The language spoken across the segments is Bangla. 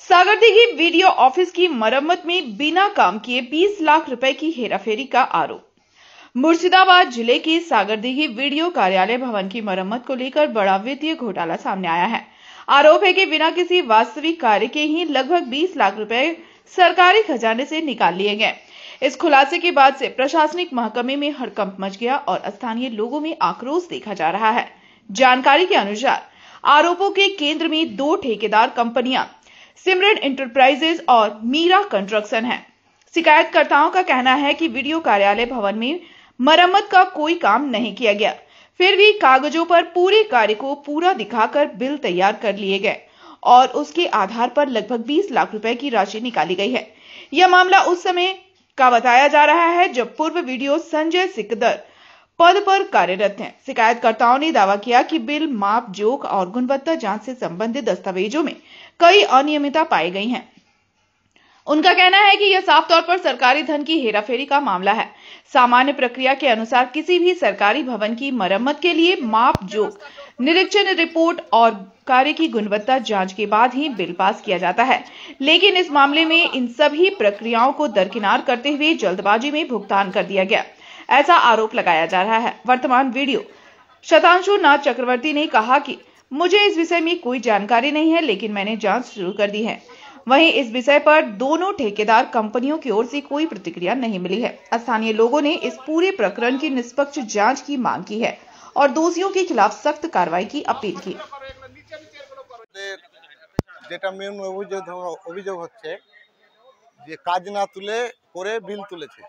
सागरदिघी वीडियो ऑफिस की मरम्मत में बिना काम किए 20 लाख रुपए की हेराफेरी का आरोप। मुर्शिदाबाद जिले के सागरदिघी वीडियो कार्यालय भवन की मरम्मत को लेकर बड़ा वित्तीय घोटाला सामने आया है। आरोप है कि बिना किसी वास्तविक कार्य के ही लगभग 20 लाख रुपए सरकारी खजाने से निकाल लिए गए। इस खुलासे के बाद से प्रशासनिक महकमे में हड़कंप मच गया और स्थानीय लोगों में आक्रोश देखा जा रहा है। जानकारी के अनुसार आरोपों के केंद्र में दो ठेकेदार कंपनियां सिमरन इंटरप्राइजेज और मीरा कंस्ट्रक्शन है। शिकायतकर्ताओं का कहना है कि वीडियो कार्यालय भवन में मरम्मत का कोई काम नहीं किया गया, फिर भी कागजों पर पूरे कार्य को पूरा दिखाकर बिल तैयार कर लिए गए और उसके आधार पर लगभग 20 लाख रुपए की राशि निकाली गई है। यह मामला उस समय का बताया जा रहा है जब पूर्व वीडियो संजय सिकदर पद पर कार्यरत हैं। शिकायतकर्ताओं ने दावा किया कि बिल, माप जोख और गुणवत्ता जांच से संबंधित दस्तावेजों में कई अनियमितता पाई गई हैं। उनका कहना है कि यह साफ तौर पर सरकारी धन की हेराफेरी का मामला है। सामान्य प्रक्रिया के अनुसार किसी भी सरकारी भवन की मरम्मत के लिए माप जोख, निरीक्षण रिपोर्ट और कार्य की गुणवत्ता जांच के बाद ही बिल पास किया जाता है, लेकिन इस मामले में इन सभी प्रक्रियाओं को दरकिनार करते हुए जल्दबाजी में भुगतान कर दिया गया, ऐसा आरोप लगाया जा रहा है। वर्तमान वीडियो शतांशु नाथ चक्रवर्ती ने कहा कि मुझे इस विषय में कोई जानकारी नहीं है, लेकिन मैंने जांच शुरू कर दी है। वहीं इस विषय पर दोनों ठेकेदार कंपनियों की ओर से कोई प्रतिक्रिया नहीं मिली है। स्थानीय लोगों ने इस पूरे प्रकरण की निष्पक्ष जांच की मांग की है और दोषियों के खिलाफ सख्त कार्रवाई की अपील की। যেটা মেন অভিযোগ হচ্ছে যে কাজ না তুলে করে বিল তুলেছে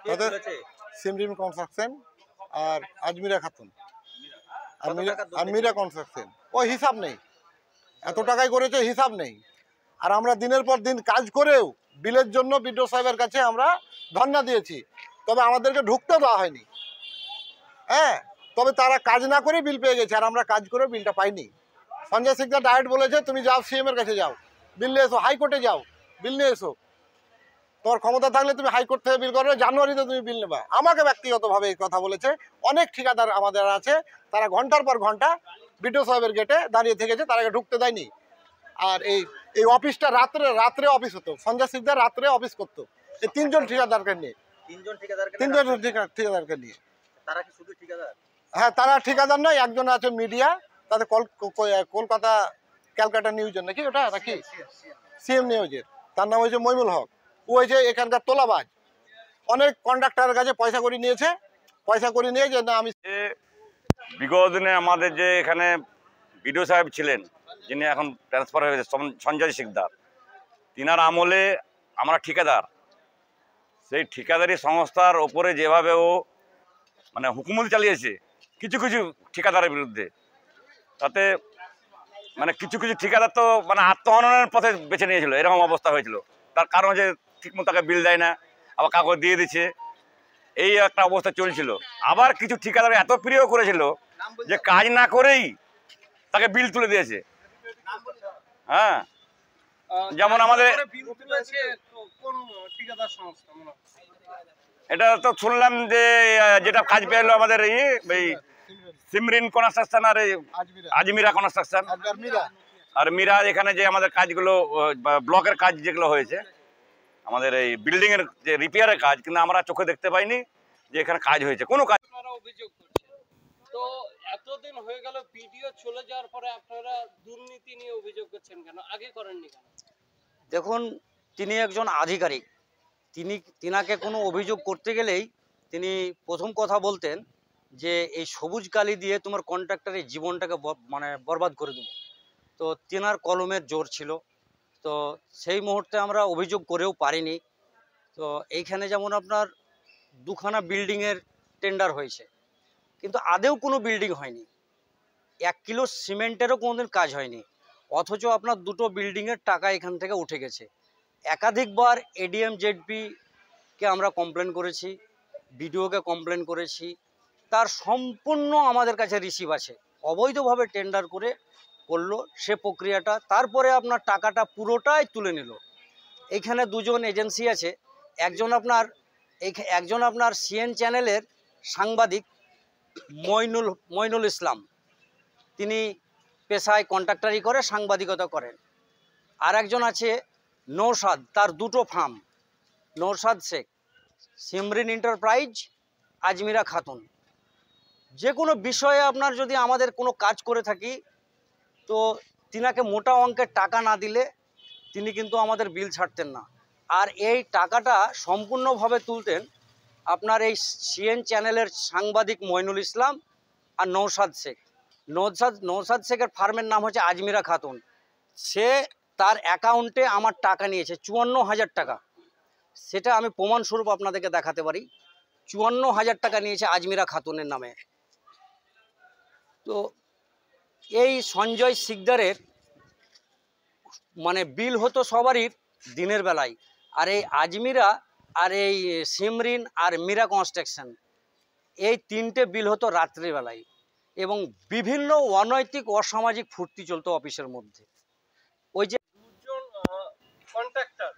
তাদের সিমরিন কনস্ট্রাকশন আর আজমিরা খাতুন আর মীরা কনস্ট্রাকশন ও হিসাব নেই, এত টাকাই করেছে হিসাব নেই। আর আমরা দিনের পর দিন কাজ করেও বিলের জন্য বিডিও সাহেবের কাছে আমরা ধর্ণা দিয়েছি, তবে আমাদেরকে ঢুকতে দেওয়া হয়নি। হ্যাঁ, তবে তারা কাজ না করে বিল পেয়ে গেছে আর আমরা কাজ করে বিলটা পাইনি। সঞ্জয় সিকদার ডাইরেক্ট বলেছে তুমি যাও সিএম এর কাছে যাও, বিল নিয়ে এসো, হাইকোর্টে যাও, বিল নিয়ে এসো, তোমার ক্ষমতা থাকলে তুমি হাইকোর্ট থেকে বিল করবে, জানুয়ারিতে তুমি বিল নেবা। আমাকে ব্যক্তিগতভাবে এই কথা বলেছে। অনেক ঠিকাদার আমাদের আছে, তারা ঘন্টার পর ঘন্টা বিডিও সাহেবের গেটে দাঁড়িয়ে থেকেছে, তারাকে ঢুকতে দেয়নি। আর এই অফিসটা রাত্রে অফিস হতো, সঞ্জয় সিকদার রাত্রে অফিস করতো এই তিনজন ঠিকাদারকে নিয়ে। ঠিকাদারকে নিয়ে তারা কি শুধু ঠিকাদার? হ্যাঁ, তারা ঠিকাদার নয়, একজন আছে মিডিয়া, তাদের কলকাতা ক্যালকাটা নিউজের নাকি ওটা নাকি সিএম নিউজের, তার নাম হয়েছে মইমুল হক। ও হয়েছে এখানকার তোলাবাজ, অনেক কন্ডাক্টরের কাছে পয়সা করে নিয়েছে, পয়সা করে নিয়ে যে না আমি। বিগত দিনে আমাদের যে এখানে বিডিও সাহেব ছিলেন, যিনি এখন ট্রান্সফার হয়ে গেছে, সঞ্জয় সিকদার, তিনার আমলে আমরা ঠিকাদার, সেই ঠিকাদারি সংস্থার ওপরে যেভাবে ও মানে হুকুমতি চালিয়েছে কিছু কিছু ঠিকাদারের বিরুদ্ধে, তাতে মানে কিছু কিছু ঠিকাদার তো মানে আত্মহননের পথে বেছে নিয়েছিল, এরকম অবস্থা হয়েছিল। তার কারণ হচ্ছে ঠিকমতো তাকে বিল দেয় না, আবার কাগজ দিয়ে দিচ্ছে, এই একটা অবস্থা চলছিল। আবার কিছু ঠিকাদার এত প্রিয় করেছিল যে কাজ না করেই তাকে বিল তুলে দিয়েছে। হ্যাঁ, যেমন আমাদের এটা তো শুনলাম যে যেটা কাজ পেলো আমাদের এই সিমরিন কনস্ট্রাকশন আর আজমিরা কনস্ট্রাকশন আর মীরা, এখানে যে আমাদের কাজগুলো ব্লকের কাজ যেগুলো হয়েছে, আমাদের এই বিল্ডিং এর যে রিপেয়ারের কাজ, কিন্তু আমরা চোখে দেখতে পাইনি যে এখানে কাজ হয়েছে, কোনো কাজ। অভিযোগ করছেন তো এতদিন হয়ে গেল, ভিডিও চলে যাওয়ার পরে আপনারা দুর্নীতি নিয়ে অভিযোগ করছেন কেন? আগে করেননি কেন? দেখুন, তিনি একজন আধিকারিক, তিনাকে কোনো অভিযোগ করতে গেলেই তিনি প্রথম কথা বলতেন যে এই সবুজ কালি দিয়ে তোমার কন্ট্রাক্টরের জীবনটাকে মানে বরবাদ করে দেবো। তো তিনার কলমের জোর ছিল, তো সেই মুহূর্তে আমরা অভিযোগ করেও পারিনি। তো এইখানে যেমন আপনার দুখানা বিল্ডিংয়ের টেন্ডার হয়েছে, কিন্তু আদেও কোনো বিল্ডিং হয়নি, 1 কিলো সিমেন্টেরও কোনোদিন কাজ হয়নি, অথচ আপনার দুটো বিল্ডিংয়ের টাকা এখান থেকে উঠে গেছে। একাধিকবার এডিএম জেডপিকে আমরা কমপ্লেন করেছি, বিডিওকে কমপ্লেন করেছি, তার সম্পূর্ণ আমাদের কাছে রিসিভ আছে। অবৈধভাবে টেন্ডার করে করলো সে প্রক্রিয়াটা, তারপরে আপনার টাকাটা পুরোটাই তুলে নিল। এইখানে দুজন এজেন্সি আছে, একজন আপনার সিএন চ্যানেলের সাংবাদিক মইনুল ইসলাম, তিনি পেশায় কন্ট্রাক্টারি করে সাংবাদিকতা করেন। আর একজন আছে নৌসাদ, তার দুটো ফার্ম, নৌসাদ শেখ, সিমরিন এন্টারপ্রাইজ, আজমিরা খাতুন। যে কোনো বিষয়ে আপনার যদি আমাদের কোনো কাজ করে থাকি তো তিনাকে মোটা অঙ্কের টাকা না দিলে তিনি কিন্তু আমাদের বিল ছাড়তেন না। আর এই টাকাটা সম্পূর্ণভাবে তুলতেন আপনার এই সিএন চ্যানেলের সাংবাদিক মইনুল ইসলাম আর নৌসাদ শেখ। নৌসাদ শেখের ফার্মের নাম হচ্ছে আজমিরা খাতুন। সে তার অ্যাকাউন্টে আমার টাকা নিয়েছে 54,000 টাকা। সেটা আমি প্রমাণস্বরূপ আপনাদেরকে দেখাতে পারি। 54,000 টাকা নিয়েছে আজমিরা খাতুনের নামে। তো এই সঞ্জয় শিকদারের মানে বিল হতো সবারই দিনের বেলায়, আর এই আজমিরা আর এই সিমরিন আর মীরা কনস্ট্রাকশন এই তিনটে বিল হতো রাত্রিবেলায়, এবং বিভিন্ন অনৈতিক অসামাজিক ফুর্তি চলতো অফিসের মধ্যে। ওই যে দুজন কন্ট্রাক্টর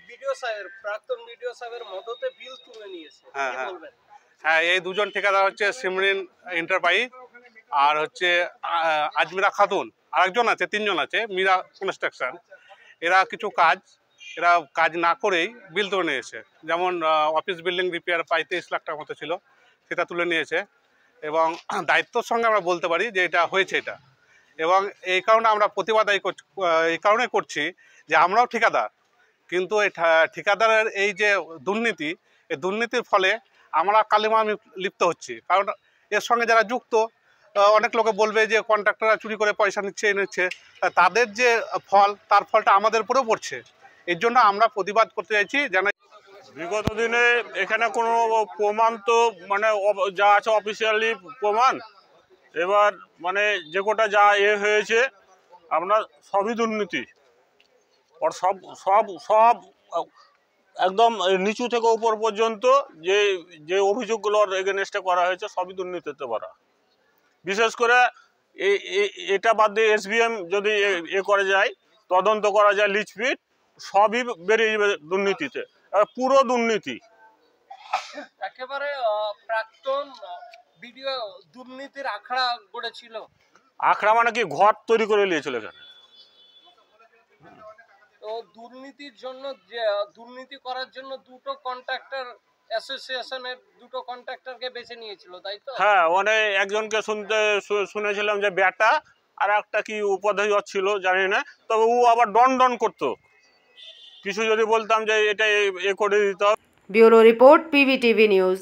ভিডিও সাহেবের, প্রাক্তন ভিডিও সাহেবের মদতে বিল তুলে নিয়েছে, কি বলবেন? হ্যাঁ, এই দুজন ঠিকাদার হচ্ছে সিমরিন এন্টারপ্রাইজ আর হচ্ছে আজমিরা খাতুন, আরেকজন আছে, তিনজন আছে মীরা কনস্ট্রাকশন। এরা কিছু কাজ না করেই বিল তুলে নিয়েছে। যেমন অফিস বিল্ডিং রিপেয়ার প্রায় 23 লাখ টাকার মতো ছিল, সেটা তুলে নিয়েছে। এবং দায়িত্বর সঙ্গে আমরা বলতে পারি যে এটা হয়েছে এটা। এবং এই কারণে আমরা প্রতিবাদ এই কারণে করছি যে আমরাও ঠিকাদার, কিন্তু এই ঠিকাদারের এই যে দুর্নীতি, এই দুর্নীতির ফলে আমরা কালিমা লিপ্ত হচ্ছি। কারণ এর সঙ্গে যারা যুক্ত, অনেক লোকে বলবে যে কন্ট্রাক্টররা চুরি করে পয়সা নিচ্ছে, তাদের যে ফল, তার ফলটা আমাদের উপরেও পড়ছে। এর জন্য আমরা প্রতিবাদ করতে চাইছি। যেন বিগত দিনে এখানে কোনো প্রমাণ তো মানে যা আছে অফিসিয়ালি প্রমাণ, এবার মানে যে কোটা যা হয়েছে আপনার সবই দুর্নীতি। আর সব একদম নিচু থেকে উপর পর্যন্ত যে অভিযোগগুলোর এগেনস্টে করা হয়েছে সবই দুর্নীতিতে করা। বিশেষ করে এটা বাদ দিয়ে এসবিএম যদি করা যায়, তদন্ত করা যায়, লিচপিট, সবই বেরিয়ে যাবে দুর্নীতিতে, পুরো দুর্নীতি। একেবারে প্রাক্তন ভিডিও দুর্নীতির আখড়া গড়েছিল। আখড়া মানে কি, ঘর তৈরি করে নিয়েছিল এখানে। তো দুর্নীতির জন্য, দুর্নীতি করার জন্য দুটো কন্ট্রাক্টর অ্যাসোসিয়েশনের দুটো কন্ট্রাক্টরকে বেছে নিয়েছিল, তাই তো? হ্যাঁ, মানে একজনকে শুনেছিলাম যে বেটা, আর একটা কি উপাধ্যায় ছিল জানি না, তবে ও আবার ডন করতো। কিছু যদি বলতাম যে এটা এ করে দিতে হবে। Bureau report, PVTV news.